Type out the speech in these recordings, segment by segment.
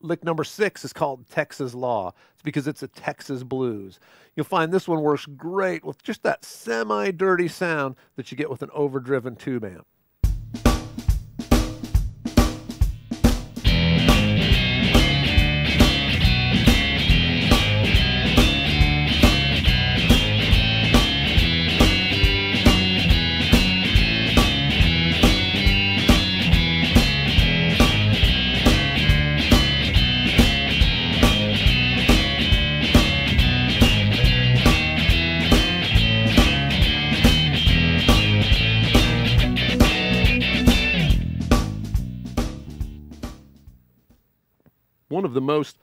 Lick number 6 is called Texas Law. It's because it's a Texas blues. You'll find this one works great with just that semi-dirty sound that you get with an overdriven tube amp. One of the most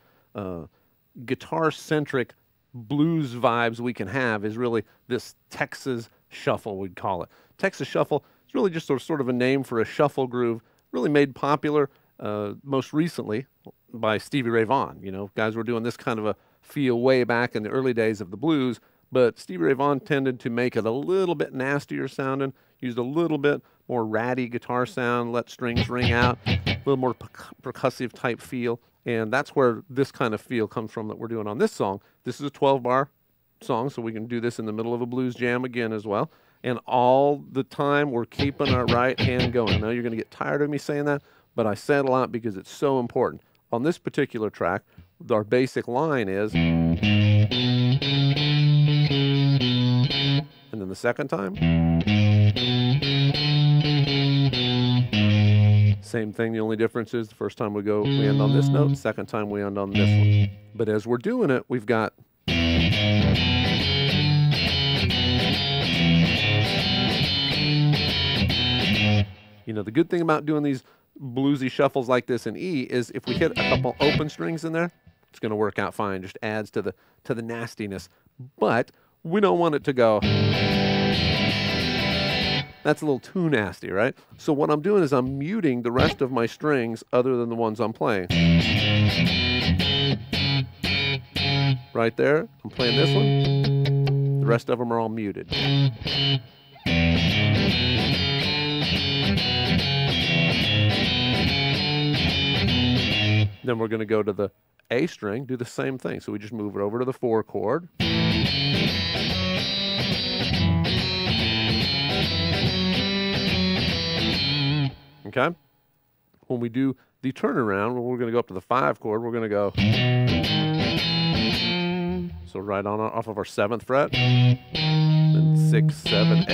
guitar-centric blues vibes we can have is really this Texas shuffle, we'd call it. Texas shuffle is really just sort of a name for a shuffle groove, really made popular most recently by Stevie Ray Vaughan. You know, guys were doing this kind of a feel way back in the early days of the blues, but Stevie Ray Vaughan tended to make it a little bit nastier sounding, used a little bit more ratty guitar sound, let strings ring out, a little more percussive type feel. And that's where this kind of feel comes from that we're doing on this song. This is a 12-bar song, so we can do this in the middle of a blues jam again as well. And all the time, we're keeping our right hand going. I know you're going to get tired of me saying that, but I say it a lot because it's so important. On this particular track, our basic line is... And then the second time... Same thing, the only difference is the first time we end on this note, second time we end on this one. But as we're doing it, we've got... You know, the good thing about doing these bluesy shuffles like this in E is if we hit a couple open strings in there, it's going to work out fine, just adds to the nastiness. But we don't want it to go... That's a little too nasty, right? So what I'm doing is I'm muting the rest of my strings other than the ones I'm playing. Right there, I'm playing this one. The rest of them are all muted. Then we're going to go to the A string, do the same thing. So we just move it over to the 4 chord. Okay? When we do the turnaround, we're going to go up to the 5 chord. We're going to go... So right on off of our 7th fret, then 6, 7, 8,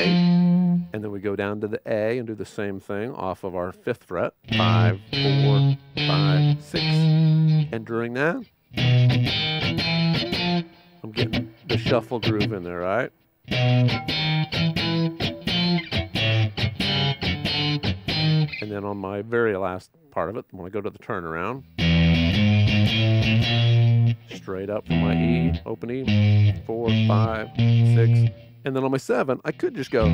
and then we go down to the A and do the same thing off of our 5th fret, 5, 4, 5, 6, and during that, I'm getting the shuffle groove in there, right? And then on my very last part of it, when I go to the turnaround, straight up from my E, open E, 4, 5, 6, and then on my 7, I could just go. But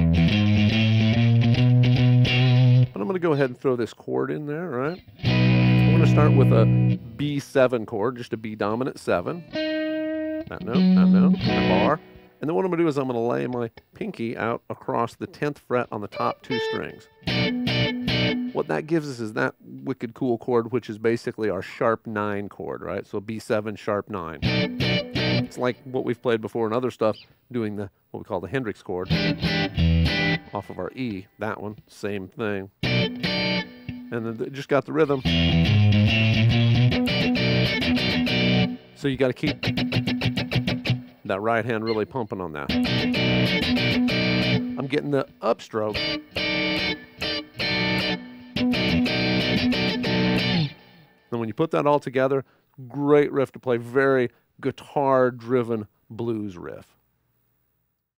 I'm going to go ahead and throw this chord in there, right? I'm going to start with a B7 chord, just a B dominant 7. That note, that bar. And then what I'm going to do is I'm going to lay my pinky out across the 10th fret on the top 2 strings. What that gives us is that wicked cool chord, which is basically our sharp 9 chord, right? So B7, sharp 9. It's like what we've played before in other stuff, doing what we call the Hendrix chord off of our E. That one, same thing. And then it just got the rhythm. So you got to keep that right hand really pumping on that. I'm getting the upstroke. And when you put that all together, great riff to play, very guitar-driven blues riff.